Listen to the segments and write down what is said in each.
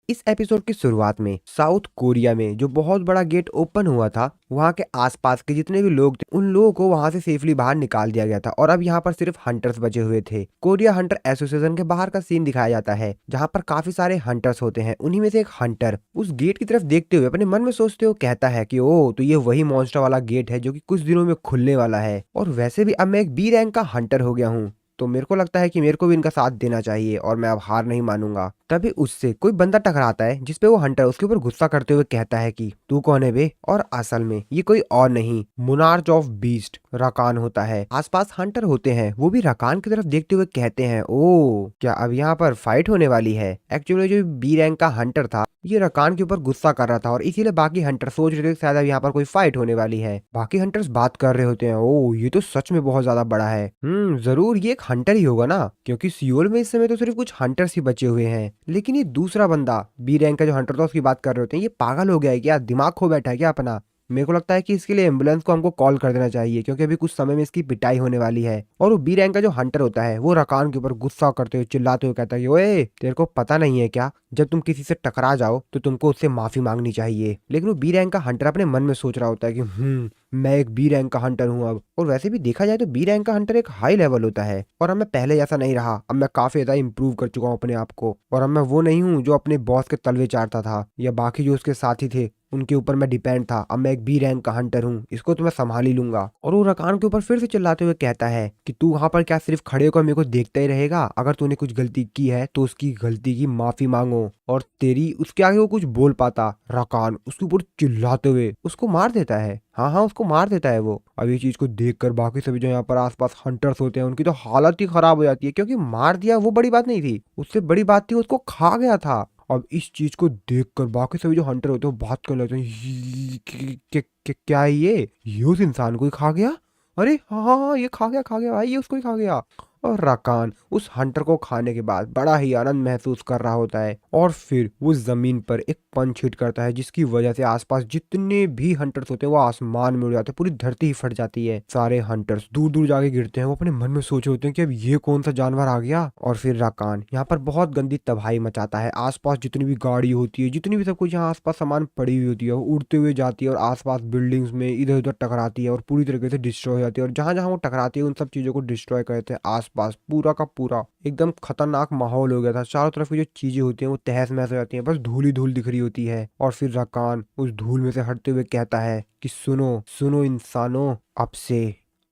इस एपिसोड की शुरुआत में साउथ कोरिया में जो बहुत बड़ा गेट ओपन हुआ था, वहाँ के आसपास के जितने भी लोग थे उन लोगों को वहाँ से सेफली बाहर निकाल दिया गया था और अब यहाँ पर सिर्फ हंटर्स बचे हुए थे। कोरिया हंटर एसोसिएशन के बाहर का सीन दिखाया जाता है जहाँ पर काफी सारे हंटर्स होते हैं। उन्हीं में से एक हंटर उस गेट की तरफ देखते हुए अपने मन में सोचते हुए कहता है कि ओ तो ये वही मॉन्स्टर वाला गेट है जो कि कुछ दिनों में खुलने वाला है, और वैसे भी अब मैं एक बी रैंक का हंटर हो गया हूँ, तो मेरे को लगता है कि मेरे को भी इनका साथ देना चाहिए और मैं अब हार नहीं मानूंगा। तभी उससे कोई बंदा टकराता है जिसपे वो हंटर उसके ऊपर गुस्सा करते हुए कहता है कि तू कौन है बे, और असल में ये कोई और नहीं मोनार्च ऑफ बीस्ट राकान होता है। आसपास हंटर होते हैं, वो भी राकान की तरफ देखते हुए कहते हैं ओ क्या अब यहाँ पर फाइट होने वाली है। एक्चुअली जो बी रैंक का हंटर था ये रकान के ऊपर गुस्सा कर रहा था और इसीलिए बाकी हंटर सोच रहे थे कि शायद अब यहाँ पर कोई फाइट होने वाली है। बाकी हंटर्स बात कर रहे होते हैं, ओ ये तो सच में बहुत ज्यादा बड़ा है। जरूर ये एक हंटर ही होगा ना, क्योंकि सियोल में इस समय तो सिर्फ कुछ हंटर्स ही बचे हुए हैं। लेकिन ये दूसरा बंदा बी रैंक का जो हंटर था उसकी बात कर रहे होते हैं, ये पागल हो गया है क्या, दिमाग खो बैठा है क्या अपना। मेरे को लगता है कि इसके लिए एम्बुलेंस को हमको कॉल कर देना चाहिए, क्योंकि अभी कुछ समय में इसकी पिटाई होने वाली है। और वो बी रैंक का जो हंटर होता है वो रकान के ऊपर गुस्सा करते हुए चिल्लाते हुए कहता है, ओए तेरे को पता नहीं है क्या, जब तुम किसी से टकरा जाओ तो तुमको उससे माफी मांगनी चाहिए। लेकिन वो बी रैंक का हंटर अपने मन में सोच रहा होता है कि मैं एक बी रैंक का हंटर हूँ अब, और वैसे भी देखा जाए तो बी रैंक का हंटर एक हाई लेवल होता है और अब मैं पहले जैसा नहीं रहा, अब मैं काफी ज्यादा इंप्रूव कर चुका हूँ अपने आप को, और अब मैं वो नहीं हूँ जो अपने बॉस के तलवे चाटता था या बाकी जो उसके साथी थे उनके ऊपर मैं डिपेंड था। अब मैं एक बी रैंक का हंटर हूँ, इसको तो मैं संभाल ही लूंगा। और वो रकान के ऊपर फिर से चिल्लाते हुए कहता है कि तू वहां पर क्या सिर्फ खड़े होकर मेरे को देखता ही रहेगा, अगर तूने कुछ गलती की है तो उसकी गलती की माफी मांगो। और तेरी उसके आगे वो कुछ बोल पाता, रकान उसके ऊपर चिल्लाते हुए उसको मार देता है। हाँ हाँ उसको मार देता है वो। अब ये चीज को देखकर बाकी सभी जो यहाँ पर आसपास हंटर्स होते हैं उनकी तो हालत ही खराब हो जाती है, क्योंकि मार दिया वो बड़ी बात नहीं थी, उससे बड़ी बात थी उसको खा गया था। अब इस चीज को देखकर बाकी सभी जो हंटर होते हैं वो बात करने लगते हैं, क्या है ये उस इंसान को ही खा गया, अरे हाँ हाँ हाँ, ये खा गया भाई, ये उसको ही खा गया। और राकान उस हंटर को खाने के बाद बड़ा ही आनंद महसूस कर रहा होता है और फिर वो जमीन पर एक पंच हिट करता है जिसकी वजह से आसपास जितने भी हंटर्स होते हैं वो आसमान में उड़ जाते हैं, पूरी धरती ही फट जाती है। सारे हंटर्स दूर दूर जाके गिरते हैं, वो अपने मन में सोचे होते हैं कि अब ये कौन सा जानवर आ गया। और फिर राकान यहाँ पर बहुत गंदी तबाही मचाता है। आसपास जितनी भी गाड़ी होती है, जितनी भी सब कुछ यहाँ आसपास सामान पड़ी हुई होती है, वो उड़ते हुए जाती है और आसपास बिल्डिंग्स में इधर उधर टकराती है और पूरी तरीके से डिस्ट्रॉय हो जाती है। और जहां जहां वो टकराती है उन सब चीजों को डिस्ट्रॉय करते हैं। आसपास पूरा का पूरा एकदम खतरनाक माहौल हो गया था, चारों तरफ की जो चीजें होती हैं वो तहस महस हो जाती हैं, बस धूल ही धूल दिख रही होती है। और फिर रकान उस धूल में से हटते हुए कहता है कि सुनो सुनो इंसानों,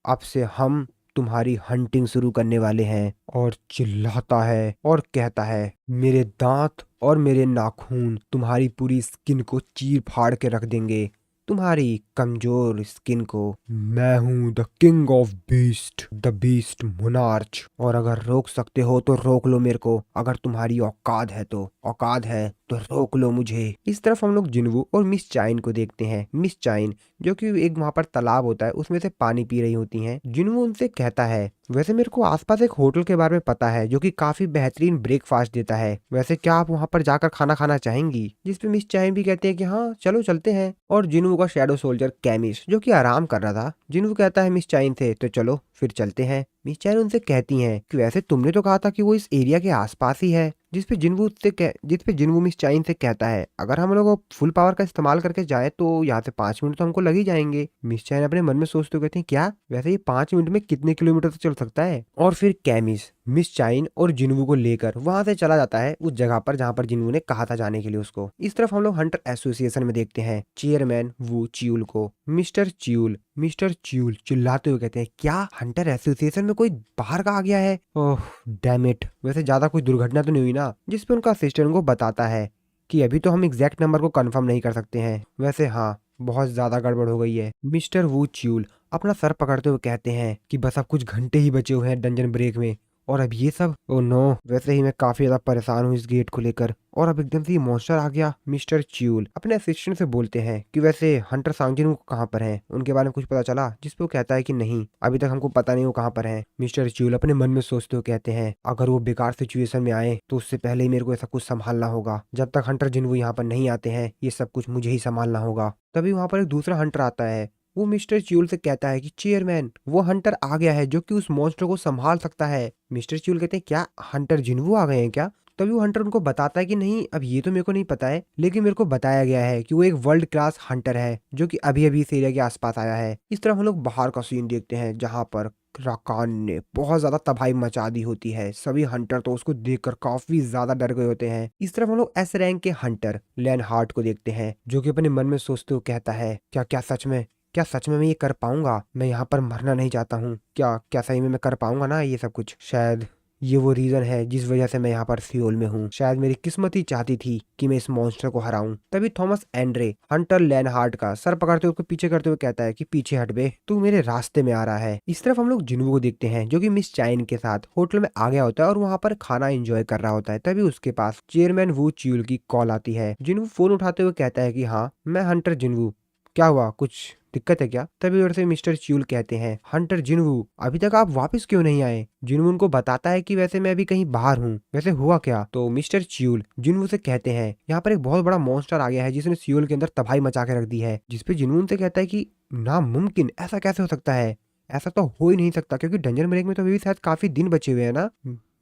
अब से हम तुम्हारी हंटिंग शुरू करने वाले हैं। और चिल्लाता है और कहता है, मेरे दांत और मेरे नाखून तुम्हारी पूरी स्किन को चीर फाड़ के रख देंगे, तुम्हारी कमजोर स्किन को। मैं हूँ the king of beast, the beast monarch, और अगर रोक सकते हो तो रोक लो मेरे को, अगर तुम्हारी औकात है तो रोक लो मुझे। इस तरफ हम लोग जिन्वू और मिस चाइन को देखते हैं। मिस चाइन जो कि एक वहां पर तालाब होता है उसमें से पानी पी रही होती हैं। जिन्वू उनसे कहता है, वैसे मेरे को आसपास एक होटल के बारे में पता है जो कि काफी बेहतरीन ब्रेकफास्ट देता है, वैसे क्या आप वहां पर जाकर खाना खाना चाहेंगी। जिसपे मिस चाइन भी कहते हैं कि हाँ चलो चलते हैं। और जिन्वू का शैडो सोल्जर कैमिस जो कि आराम कर रहा था, जिन्वू कहता है मिस चाइन से तो चलो फिर चलते हैं। मिस चाइन उनसे कहती हैं कि वैसे तुमने तो कहा था कि वो इस एरिया के आसपास ही है। जिसपे जिन्वू मिस चाइन से कहता है, अगर हम लोग फुल पावर का इस्तेमाल करके जाए तो यहाँ से 5 मिनट तो हमको लग ही जाएंगे। मिस चाइन अपने मन में सोचते हुए कहते हैं, क्या वैसे ये 5 मिनट में कितने किलोमीटर तो चल सकता है। और फिर कैमिस मिस चाइन और जिन्वू को लेकर वहां से चला जाता है उस जगह पर जहां पर जिन्वू ने कहा था जाने के लिए उसको। इस तरफ हम लोग हंटर एसोसिएशन में देखते हैं चेयरमैन वू च्यूल को। मिस्टर च्यूल चिल्लाते हुए कहते हैं, क्या हंटर एसोसिएशन में कोई बाहर का आ गया है। ओह डैम इट, वैसे ज्यादा कोई दुर्घटना तो नहीं हुई ना। जिसपे उनका असिस्टेंट को बताता है कि अभी तो हम एग्जैक्ट नंबर को कंफर्म नहीं कर सकते हैं, वैसे हाँ बहुत ज्यादा गड़बड़ हो गई है। मिस्टर वू च्यूल अपना सर पकड़ते हुए कहते हैं कि बस अब कुछ घंटे ही बचे हुए हैं डंजन ब्रेक में, और अब ये सब, ओ नो, वैसे ही मैं काफी ज्यादा परेशान हूँ इस गेट को लेकर, और अब एकदम से ये मॉन्स्टर आ गया। मिस्टर च्यूल अपने असिस्टेंट से बोलते हैं कि वैसे हंटर सांगजिन कहाँ पर हैं, उनके बारे में कुछ पता चला। जिसपे वो कहता है कि नहीं अभी तक हमको पता नहीं वो कहाँ पर हैं। मिस्टर च्यूल अपने मन में सोचते हुए कहते हैं, अगर वो बेकार सिचुएशन में आए तो उससे पहले ही मेरे को ऐसा कुछ संभालना होगा, जब तक हंटर जिन्वू यहाँ पर नहीं आते हैं ये सब कुछ मुझे ही संभालना होगा। तभी वहां पर एक दूसरा हंटर आता है, वो मिस्टर च्यूल से कहता है कि चेयरमैन वो हंटर आ गया है जो कि उस मॉन्स्टर को संभाल सकता है। मिस्टर च्यूल कहते हैं, क्या हंटर जिन्वू आ गए हैं क्या। तभी वो हंटर उनको बताता है कि नहीं, अब ये तो मेरे को नहीं पता है, लेकिन मेरे को बताया गया है कि वो एक वर्ल्ड क्लास हंटर है जो कि अभी अभी इस एरिया के आसपास आया है। इस तरफ हम लोग बाहर का सीन देखते हैं जहाँ पर राकान ने बहुत ज्यादा तबाही मचा दी होती है। सभी हंटर तो उसको देखकर काफी ज्यादा डर गए होते हैं। इस तरफ हम लोग एस रैंक के हंटर लैन हार्ट को देखते हैं जो कि अपने मन में सोचते हुए कहता है, क्या सच में मैं ये कर पाऊंगा? मैं यहाँ पर मरना नहीं चाहता हूँ। क्या क्या सही में मैं कर पाऊंगा ना ये सब कुछ? शायद ये वो रीजन है जिस वजह से मैं यहाँ पर सियोल में हूँ। शायद मेरी किस्मत ही चाहती थी कि मैं इस मॉन्स्टर को हराऊं। तभी थॉमस एंड्रे हंटर लैनहार्ट का सर पकड़ते हुए उसको पीछे करते हुए कहता है कि पीछे हट बे, तू मेरे रास्ते में आ रहा है। इस तरफ हम लोग जिन्वू को देखते हैं जो कि मिस चाइन के साथ होटल में आ गया होता है और वहाँ पर खाना एंजॉय कर रहा होता है। तभी उसके पास चेयरमैन वू च्यूल की कॉल आती है। जिन्वू फोन उठाते हुए कहता है कि हाँ, मैं हंटर जिन्वू, क्या हुआ, कुछ दिक्कत है क्या? तभी उधर से मिस्टर च्यूल कहते हैं, हंटर जिन्वू, अभी तक आप वापस क्यों नहीं आए? जिन्वू उनको बताता है कि वैसे मैं अभी कहीं बाहर हूँ, वैसे हुआ क्या? तो मिस्टर च्यूल जिन्वू से कहते हैं, यहाँ पर एक बहुत बड़ा मॉन्स्टर आ गया है जिसने सियोल के अंदर तबाही मचा के रख दी है। जिसपे जिन्वू उनसे कहता है कि नामुमकिन, ऐसा कैसे हो सकता है? ऐसा तो हो ही नहीं सकता क्योंकि डंजन ब्रेक में तो अभी भी शायद काफी दिन बचे हुए हैं ना।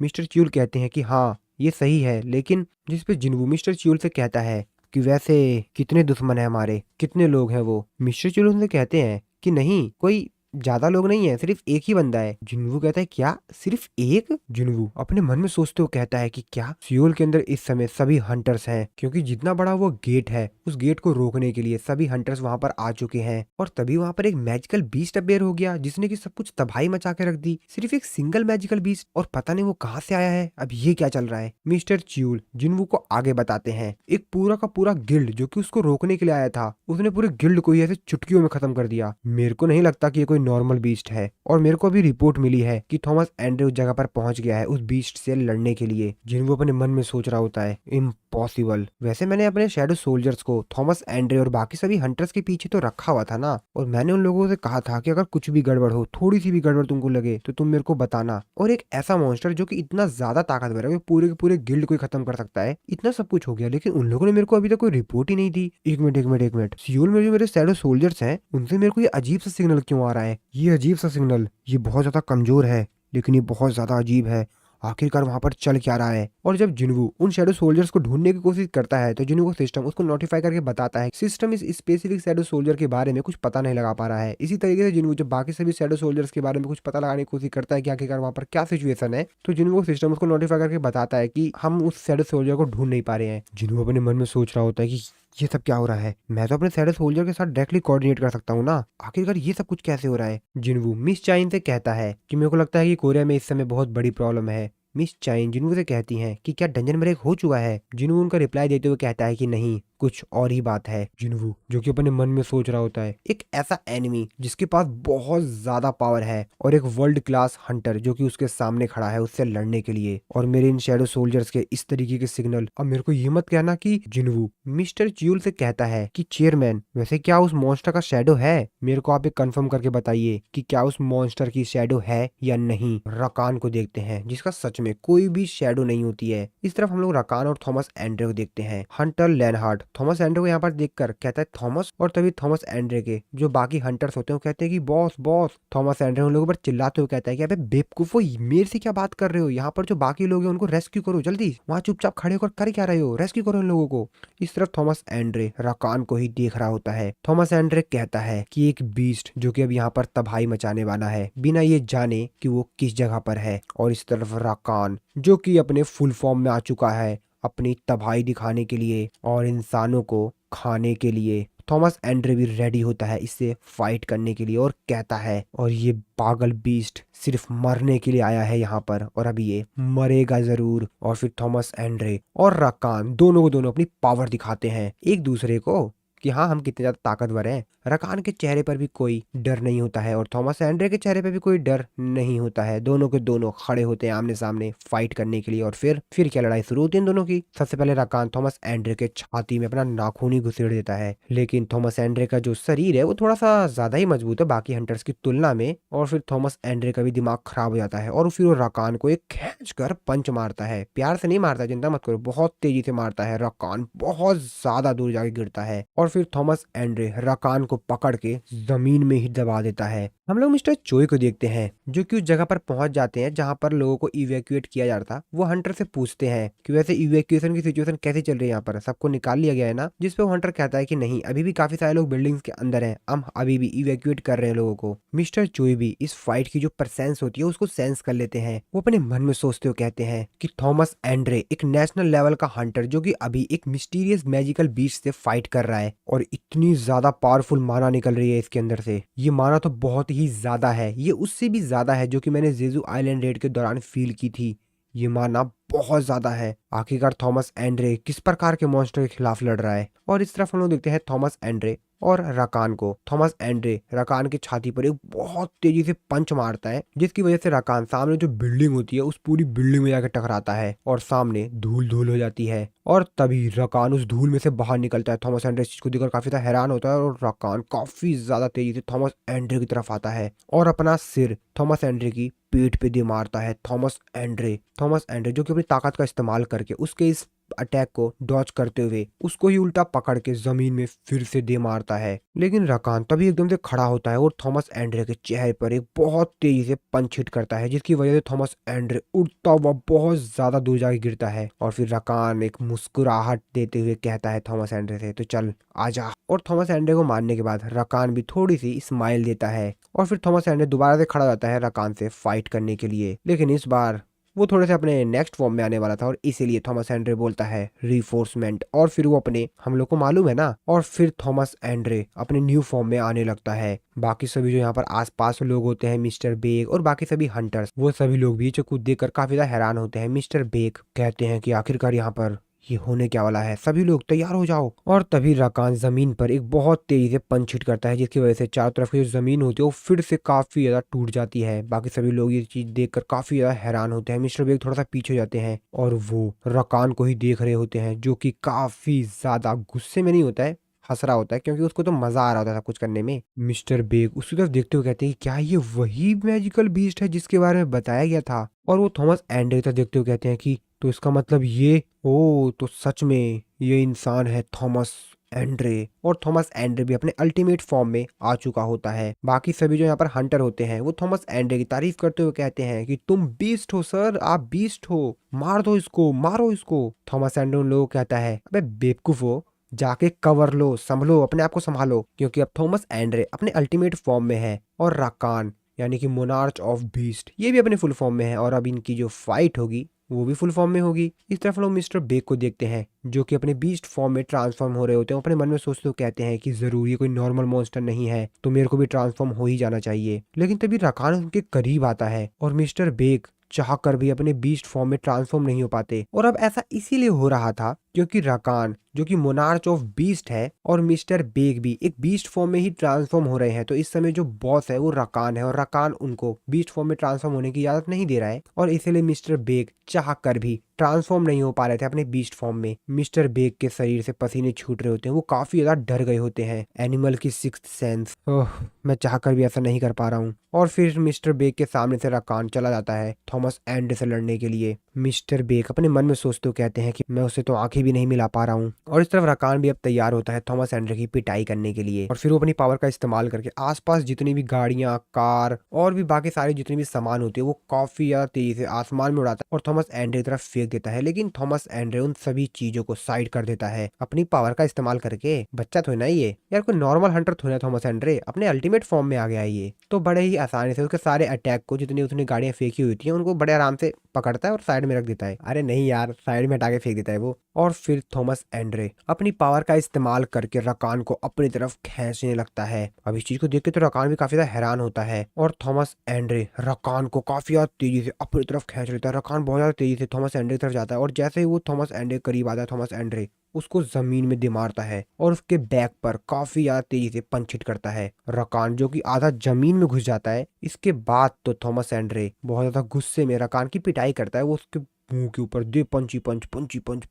मिस्टर च्यूल कहते हैं कि हाँ, ये सही है, लेकिन जिसपे जिन्वू मिस्टर च्यूल से कहता है कि वैसे कितने दुश्मन है हमारे, कितने लोग हैं वो? मिस्टर चिलो उनसे कहते हैं कि नहीं, कोई ज्यादा लोग नहीं है, सिर्फ एक ही बंदा है। जिन्वू कहता है क्या, सिर्फ एक? जिन्वू अपने मन में सोचते हुए कहता है कि क्या सियोल के अंदर इस समय सभी हंटर्स हैं? क्योंकि जितना बड़ा वो गेट है, उस गेट को रोकने के लिए सभी हंटर्स वहां पर आ चुके हैं। और तभी वहां पर एक मैजिकल बीस्ट अपेयर हो गया जिसने की सब कुछ तबाही मचा के रख दी। सिर्फ एक सिंगल मैजिकल बीस्ट, और पता नहीं वो कहाँ से आया है। अब ये क्या चल रहा है? मिस्टर च्यूल जिन्वू को आगे बताते हैं, एक पूरा का पूरा गिल्ड जो कि उसको रोकने के लिए आया था, उसने पूरे गिल्ड को ही ऐसे चुटकियों में खत्म कर दिया। मेरे को नहीं लगता कि ये कोई नॉर्मल बीस्ट है। और मेरे को अभी रिपोर्ट मिली है कि थॉमस एंड्रे उस जगह पर पहुंच गया है उस बीस्ट से लड़ने के लिए। जिन्वू अपने मन में सोच रहा होता है, इम्पॉसिबल। वैसे मैंने अपने शैडो सोल्जर्स को थॉमस एंड्रे और बाकी सभी हंटर्स के पीछे तो रखा हुआ था ना, और मैंने उन लोगों से कहा था कि अगर कुछ भी गड़बड़ हो, थोड़ी सी भी गड़बड़ तुमको लगे तो तुम मेरे को बताना। और एक ऐसा मॉन्स्टर जो कि इतना ज्यादा ताकतवर है, पूरे के पूरे गिल्ड को ही खत्म कर सकता है, इतना सब कुछ हो गया, लेकिन उन लोगों ने मेरे को अभी तक कोई रिपोर्ट ही नहीं दी। एक मिनट, सियोल में जो मेरे शैडो सोल्जर्स हैं उनसे मेरे को ये अजीब सा सिग्नल क्यों आ रहा है? ये अजीब सा सिग्नल, ये बहुत ज्यादा कमजोर है, लेकिन ये बहुत ज्यादा अजीब है। आखिरकार वहां पर चल क्या रहा है? और जब जिन्वू उन शैडो सोल्जर्स को ढूंढने की कोशिश करता है तो जिन्वू को सिस्टम उसको नोटिफाई करके बताता है सिस्टम इस स्पेसिफिक शैडो सोल्जर के बारे में कुछ पता नहीं लगा पा रहा है। इसी तरीके से जिन्वू जब बाकी सभी शैडो सोल्जर्स के बारे में कुछ पता लगाने की कोशिश करता है कि आखिरकार वहां पर क्या सिचुएशन है, तो जिन्वू सिस्टम उसको नोटिफाई करके बताता है कि हम उस शैडो सोल्जर को ढूंढ नहीं पा रहे हैं। जिन्वू अपने मन में सोच रहा होता है कि ये सब क्या हो रहा है? मैं तो अपने शैडो सोल्जर के साथ डायरेक्टली कोऑर्डिनेट कर सकता हूँ ना, आखिरकार ये सब कुछ कैसे हो रहा है? जिन्वू मिस चाइन से कहता है कि मेरे को लगता है कि कोरिया में इस समय बहुत बड़ी प्रॉब्लम है। मिस चाइन जिन्वू से कहती हैं कि क्या डंजन ब्रेक हो चुका है? जिन्वू उनका रिप्लाई देते हुए कहता है कि नहीं, कुछ और ही बात है। जिन्वू जो कि अपने मन में सोच रहा होता है, एक ऐसा एनिमी जिसके पास बहुत ज्यादा पावर है और एक वर्ल्ड क्लास हंटर जो कि उसके सामने खड़ा है उससे लड़ने के लिए, और मेरे इन शैडो सोल्जर्स के इस तरीके के सिग्नल। अब मेरे को ये मत कहना कि जिन्वू मिस्टर च्यूल से कहता है कि चेयरमैन, वैसे क्या उस मॉन्स्टर का शैडो है? मेरे को आप एक कंफर्म करके बताइए कि क्या उस मॉन्स्टर की शैडो है या नहीं। रकान को देखते हैं जिसका सच में कोई भी शैडो नहीं होती है। इस तरफ हम लोग रकान और थॉमस एंड्रे को देखते हैं। हंटर लैनहार्ट थॉमस एंड्रे को यहाँ पर देखकर कहता है थॉमस, और तभी थॉमस एंड्रे के जो बाकी हंटर्स होते हैं वो कहते हैं कि बॉस बॉस। थॉमस एंड्रे उन लोगों पर चिल्लाते हुए कहता है कि अबे बेवकूफो, मेरे से क्या बात कर रहे हो? यहाँ पर जो बाकी लोग हैं उनको रेस्क्यू करो जल्दी, वहाँ चुपचाप खड़े होकर कर क्या रहे हो? रेस्क्यू करो इन लोगों को। इस तरफ थॉमस एंड्रे रकान को ही देख रहा होता है। थॉमस एंड्रे कहता है कि एक बीस्ट जो कि अब यहाँ पर तबाही मचाने वाला है बिना ये जाने कि वो किस जगह पर है। और इस तरफ रकान जो कि अपने फुल फॉर्म में आ चुका है अपनी तबाही दिखाने के लिए और इंसानों को खाने के लिए। थॉमस एंड्रे भी रेडी होता है इससे फाइट करने के लिए और कहता है, और ये पागल बीस्ट सिर्फ मरने के लिए आया है यहाँ पर और अभी ये मरेगा जरूर। और फिर थॉमस एंड्रे और रकान दोनों को दोनों अपनी पावर दिखाते हैं एक दूसरे को कि हाँ, हम कितने ज्यादा ताकतवर हैं। रकान के चेहरे पर भी कोई डर नहीं होता है और थॉमस एंड्रे के चेहरे पर भी कोई डर नहीं होता है। दोनों के दोनों खड़े होते हैं आमने सामने फाइट करने के लिए। और फिर क्या लड़ाई शुरू होती है इन दोनों की। सबसे पहले रकान थॉमस एंड्रे के छाती में अपना नाखून ही घुसेड़ देता है, लेकिन थॉमस एंड्रे का जो शरीर है वो थोड़ा सा ज्यादा ही मजबूत है बाकी हंटर्स की तुलना में। और फिर थॉमस एंड्रे का भी दिमाग खराब हो जाता है और फिर वो रकान को एक खींच कर पंच मारता है। प्यार से नहीं मारता, चिंता मत करो, बहुत तेजी से मारता है। रकान बहुत ज्यादा दूर जाके गिरता है और फिर थॉमस एंड्रे रकान को पकड़ के जमीन में ही दबा देता है। हम लोग मिस्टर चोई को देखते हैं जो कि उस जगह पर पहुंच जाते हैं जहां पर लोगों को इवैक्यूएट किया जा रहा था। वो हंटर से पूछते हैं कि वैसे इवैक्यूएशन की सिचुएशन कैसी चल रही है, यहाँ पर सबको निकाल लिया गया है ना। जिस पे वो हंटर कहता है कि नहीं, अभी भी काफी सारे लोग बिल्डिंग्स के अंदर हैं, हम अभी भी इवैक्यूएट कर रहे हैं लोगों को। मिस्टर चोई भी इस फाइट की जो परसेंस होती है उसको सेंस कर लेते हैं। वो अपने मन में सोचते हुए कहते हैं कि थॉमस एंड्रे एक नेशनल लेवल का हंटर जो कि अभी एक मिस्टीरियस मैजिकल बीस्ट से फाइट कर रहा है और इतनी ज्यादा पावरफुल माना निकल रही है इसके अंदर से। ये माना तो बहुत ही ज्यादा है, ये उससे भी ज्यादा है जो कि मैंने जेजू आइलैंड रेड के दौरान फील की थी। ये माना बहुत ज्यादा है। आखिरकार थॉमस एंड्रे किस प्रकार के मॉन्स्टर के खिलाफ लड़ रहा है। और इस तरफ हम लोग देखते हैं थॉमस एंड्रे और रकान को। थॉमस एंड्रे रकान की छाती पर एक बहुत तेजी से पंच मारता है जिसकी वजह से रकान सामने जो बिल्डिंग होती है उस पूरी बिल्डिंग में जाकर टकराता है और सामने धूल धूल हो जाती है। और तभी रकान उस धूल में से बाहर निकलता है। थॉमस एंड्रे इस चीज को देखकर काफी ज्यादा हैरान होता है और रकान काफी ज्यादा तेजी से थॉमस एंड्रे की तरफ आता है और अपना सिर थॉमस एंड्रे की पीठ पे दे मारता है। थॉमस एंड्रे जो कि अपनी ताकत का इस्तेमाल करके उसके इस अटैक को डॉज करते हुए उसको ही उल्टा पकड़ के जमीन में फिर से दे मारता है। लेकिन रकान तभी एकदम से खड़ा होता है और थॉमस एंड्रे के चेहरे पर एक बहुत तेजी से पंच हिट करता है जिसकी वजह से थॉमस एंड्रे उड़ता हुआ बहुत ज्यादा दूर जाके गिरता है। और फिर रकान एक मुस्कुराहट देते हुए कहता है थॉमस एंड्रे से, तो चल आजा। और थॉमस एंड्रे को मारने के बाद रकान भी थोड़ी सी स्माइल देता है और फिर थॉमस एंड्रे दोबारा से खड़ा जाता है रकान से फाइट करने के लिए। लेकिन इस बार वो थोड़े से अपने नेक्स्ट फॉर्म में आने वाला था और इसीलिए थॉमस एंड्रे बोलता है रीफोर्समेंट। और फिर वो अपने, हम लोग को मालूम है ना, और फिर थॉमस एंड्रे अपने न्यू फॉर्म में आने लगता है। बाकी सभी जो यहाँ पर आसपास लोग होते हैं, मिस्टर बेग और बाकी सभी हंटर्स, वो सभी लोग भी जो कुछ देखकर काफी ज्यादा हैरान होते हैं। मिस्टर बेग कहते हैं कि आखिरकार यहाँ पर ये होने क्या वाला है, सभी लोग तैयार हो जाओ। और तभी रकान जमीन पर एक बहुत तेजी से पंच हिट करता है जिसकी वजह से चारों तरफ की जो जमीन होती है वो फिर से काफी ज्यादा टूट जाती है। बाकी सभी लोग ये चीज देखकर काफी ज्यादा हैरान होते हैं। मिस्टर बेग थोड़ा सा पीछे हो जाते हैं और वो रकान को ही देख रहे होते हैं जो कि काफी ज्यादा गुस्से में नहीं होता है, हंस रहा होता है क्योंकि उसको तो मजा आ रहा होता था कुछ करने में। मिस्टर बेग उसकी तरफ देखते हुए कहते हैं क्या ये वही मैजिकल बीस्ट है जिसके बारे में बताया गया था। और वो थॉमस एंड्रे की तरफ देखते हुए कहते हैं कि तो इसका मतलब ये, ओ तो सच में ये इंसान है थॉमस एंड्रे। और थॉमस एंड्रे भी अपने अल्टीमेट फॉर्म में आ चुका होता है। बाकी सभी जो यहाँ पर हंटर होते हैं वो थॉमस एंड्रे की तारीफ करते हुए कहते हैं कि तुम बीस्ट हो सर, आप बीस्ट हो, मार दो इसको, मारो इसको। थॉमस एंड्रे उन लोगों को कहता है अबे बेवकूफ हो, जाके कवर लो, संभलो, अपने आप को संभालो, क्योंकि अब थॉमस एंड्रे अपने अल्टीमेट फॉर्म में है और राकान यानी कि मोनार्च ऑफ बीस्ट ये भी अपने फुल फॉर्म में है और अब इनकी जो फाइट होगी वो भी फुल फॉर्म में होगी। इस तरफ लोग मिस्टर बेग को देखते हैं जो कि अपने बीस्ट फॉर्म में ट्रांसफॉर्म हो रहे होते हैं। अपने मन में सोचते हुए कहते हैं कि जरूर ये कोई नॉर्मल मॉन्स्टर नहीं है तो मेरे को भी ट्रांसफॉर्म हो ही जाना चाहिए। लेकिन तभी राकान उनके करीब आता है और मिस्टर बेग चाह कर भी अपने बीस्ट फॉर्म में ट्रांसफॉर्म नहीं हो पाते। और अब ऐसा इसीलिए हो रहा था क्योंकि राकान जो कि मोनार्च ऑफ बीस्ट है और मिस्टर बेग भी एक बीस्ट फॉर्म में ही ट्रांसफॉर्म हो रहे हैं। तो इस समय जो बॉस है वो राकान है और राकान उनको बीस्ट फॉर्म में ट्रांसफॉर्म होने की इजाजत नहीं दे रहा है और इसीलिए मिस्टर बेग चाह कर भी ट्रांसफॉर्म नहीं हो पा रहे थे अपने बीस्ट फॉर्म में। मिस्टर बेग के शरीर से पसीने छूट रहे होते हैं, वो काफी ज्यादा डर गए होते हैं। एनिमल की सिक्स्थ सेंस, ओह मैं चाह कर भी ऐसा नहीं कर पा रहा हूँ। और फिर मिस्टर बेग के सामने से राकान चला जाता है थॉमस एंड्रे से लड़ने के लिए। मिस्टर बेग अपने मन में सोचते हुए कहते हैं कि मैं उसे तो आंखें भी नहीं मिला पा रहा हूँ। और इस तरफ राकान भी अब तैयार होता है थॉमस एंड्रे की पिटाई करने के लिए और फिर वो अपनी पावर का इस्तेमाल करके आसपास जितनी भी गाड़ियां, कार और भी बाकी सारी जितनी भी सामान होती है वो काफी ज्यादा तेजी से आसमान में उड़ाता है और थॉमस एंड्रे की तरफ फेंक देता है। लेकिन थॉमस एंड्रे उन सभी चीजों को साइड कर देता है अपनी पावर का इस्तेमाल करके। बच्चा तो है ना ये यार, कोई नॉर्मल हंटर थोड़ा थॉमस एंड्रे, अपने अल्टीमेट फॉर्म में आ गया है ये। तो बड़े ही आसानी से उसके सारे अटैक को जितनी उतनी गाड़ियां फेंकी हुई थी उनको बड़े आराम से पकड़ता है और साइड में रख देता है। अरे नहीं यार, साइड में हटा के फेंक देता है वो। और फिर थॉमस एंड्रे अपनी पावर का इस्तेमाल करके रकान को अपनी तरफ खींचने लगता है। अब इस चीज को देख के तो रकान भी काफी ज्यादा हैरान होता है और थॉमस एंड्रे रकान को काफी ज्यादा तेजी से अपनी तरफ खींच लेता है। रकान बहुत ज्यादा तेजी से थॉमस एंड्रे की तरफ जाता है और जैसे ही वो थॉमस एंड्रे करीब आता है थॉमस एंड्रे उसको जमीन में दे मारता है और उसके बैक पर काफी ज्यादा तेजी से पंच हिट करता है। रकान जो कि आधा जमीन में घुस जाता है। इसके बाद तो थॉमस एंड्रे बहुत ज्यादा गुस्से में रकान की पिटाई करता है। वो उसके मुंह के ऊपर दे पंची पंच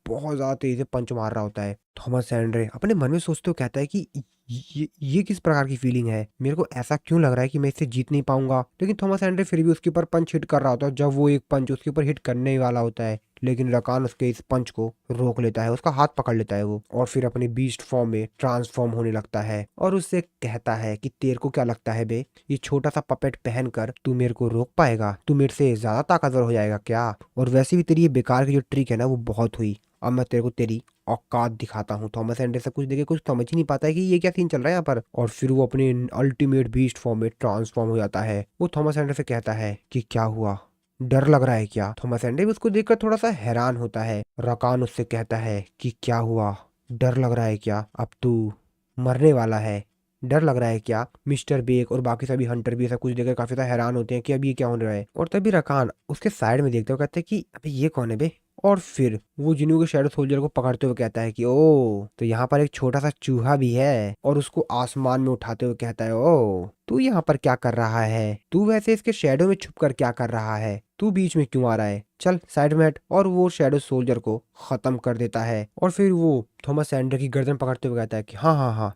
बहुत ज्यादा तेजी से पंच मार रहा होता है। थॉमस एंड्रे अपने मन में सोचते हुए कहता है कि ये किस प्रकार की फीलिंग है, मेरे को ऐसा क्यों लग रहा है कि मैं इससे जीत नहीं पाऊंगा। लेकिन थॉमस एंड्रे फिर भी उसके ऊपर पंच हिट कर रहा होता है। जब वो एक पंच उसके ऊपर हिट करने वाला होता है लेकिन रकान उसके इस पंच को रोक लेता है, उसका हाथ पकड़ लेता है वो, और फिर अपने बीस्ट फॉर्म में ट्रांसफॉर्म होने लगता है और उससे कहता है कि तेरे को क्या लगता है बे, ये छोटा सा पपेट पहनकर तू मेरे को रोक पाएगा? तू मेरे से ज्यादा ताकतवर हो जाएगा क्या? और वैसे भी तेरी ये बेकार की जो ट्रिक है ना वो बहुत हुई, अब मैं तेरे को तेरी औकात दिखाता हूँ। थॉमस एंडरसन कुछ देखे कुछ समझ ही नहीं पाता है कि ये क्या सीन चल रहा है यहाँ पर, और फिर वो अपने अल्टीमेट बीस्ट फॉर्म में ट्रांसफॉर्म हो जाता है। वो थॉमस एंडरसन से कहता है कि क्या हुआ, डर लग रहा है क्या? थॉमस एंडरसन भी उसको देखकर थोड़ा सा हैरान होता है। रकान उससे कहता है कि क्या हुआ, डर लग रहा है क्या? अब तू मरने वाला है, डर लग रहा है क्या? मिस्टर बेक और बाकी सभी हंटर भी ऐसा कुछ देखकर काफी ज्यादा हैरान होते हैं कि अब ये क्या हो रहा है। और तभी रकान उसके साइड में देखते हुए कहते हैं कि अबे ये कौन है बे? और फिर वो जिन्हों के शैडो सोल्जर को पकड़ते हुए कहता है कि ओ, तो यहाँ पर एक छोटा सा चूहा भी है, और उसको आसमान में उठाते हुए कहता है ओ, तू यहाँ पर क्या कर रहा है? तू वैसे इसके शैडो में छुप कर क्या कर रहा है? तू बीच में क्यों आ रहा है? चल साइड में हट। और वो शैडो सोल्जर को खत्म कर देता है। और फिर वो थॉमस एंडर की गर्दन पकड़ते हुए कहता है कि हाँ हाँ हाँ,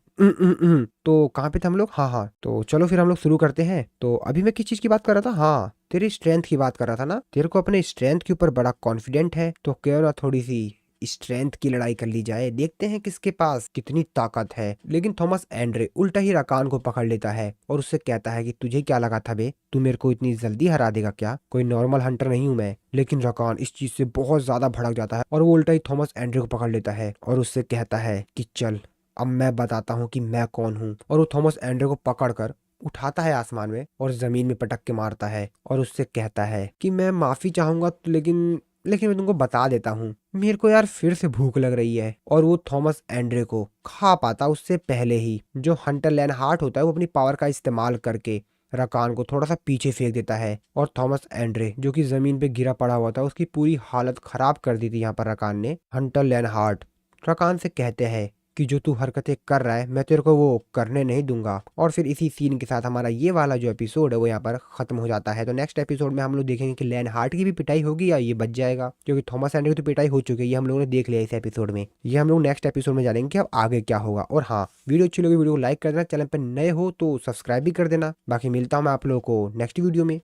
तो कहाँ पे थे हम लोग? हाँ हाँ, तो चलो फिर हम लोग शुरू करते हैं। तो अभी मैं किस चीज की बात कर रहा था? हाँ, तेरी स्ट्रेंथ की बात कर रहा था ना। तेरे को अपने स्ट्रेंथ के ऊपर बड़ा कॉन्फिडेंट है, तो क्यों ना थोड़ी सी स्ट्रेंथ की लड़ाई कर ली जाए, देखते हैं किसके पास कितनी ताकत है। लेकिन थॉमस एंड्रे उल्टा ही रकान को पकड़ लेता है और उससे कहता है कि तुझे क्या लगा था बे, तू मेरे को इतनी जल्दी हरा देगा क्या? कोई नॉर्मल हंटर नहीं हूं मैं। लेकिन रकान इस चीज से बहुत ज्यादा भड़क जाता है और वो उल्टा ही थॉमस एंड्रे को पकड़ लेता है और उससे कहता है कि चल अब मैं बताता हूँ कि मैं कौन हूँ। और वो थॉमस एंड्रे को पकड़कर उठाता है आसमान में और जमीन में पटक के मारता है और उससे कहता है कि मैं माफी चाहूंगा, लेकिन मैं तुमको बता देता हूँ, मेरे को यार फिर से भूख लग रही है। और वो थॉमस एंड्रे को खा पाता उससे पहले ही जो हंटर लैन हार्ट होता है वो अपनी पावर का इस्तेमाल करके रकान को थोड़ा सा पीछे फेंक देता है। और थॉमस एंड्रे जो कि जमीन पे गिरा पड़ा हुआ था, उसकी पूरी हालत खराब कर दी थी यहाँ पर रकान ने। हंटर लैन हार्ट रकान से कहते हैं कि जो तू हरकतें कर रहा है मैं तेरे को वो करने नहीं दूंगा। और फिर इसी सीन के साथ हमारा ये वाला जो एपिसोड है वो यहाँ पर खत्म हो जाता है। तो नेक्स्ट एपिसोड में हम लोग देखेंगे कि लैन हार्ट की भी पिटाई होगी या ये बच जाएगा, क्योंकि थॉमस एंड्रे की तो पिटाई हो चुकी है, ये हम लोगों ने देख लिया इस एपिसोड में। ये हम लोग नेक्स्ट एपिसोड में जानेंगे कि अब आगे क्या होगा। और हाँ, वीडियो अच्छी लगी वीडियो को लाइक कर देना, चैनल पर नए हो तो सब्सक्राइब भी कर देना। बाकी मिलता हूँ मैं आप लोगों को नेक्स्ट वीडियो में।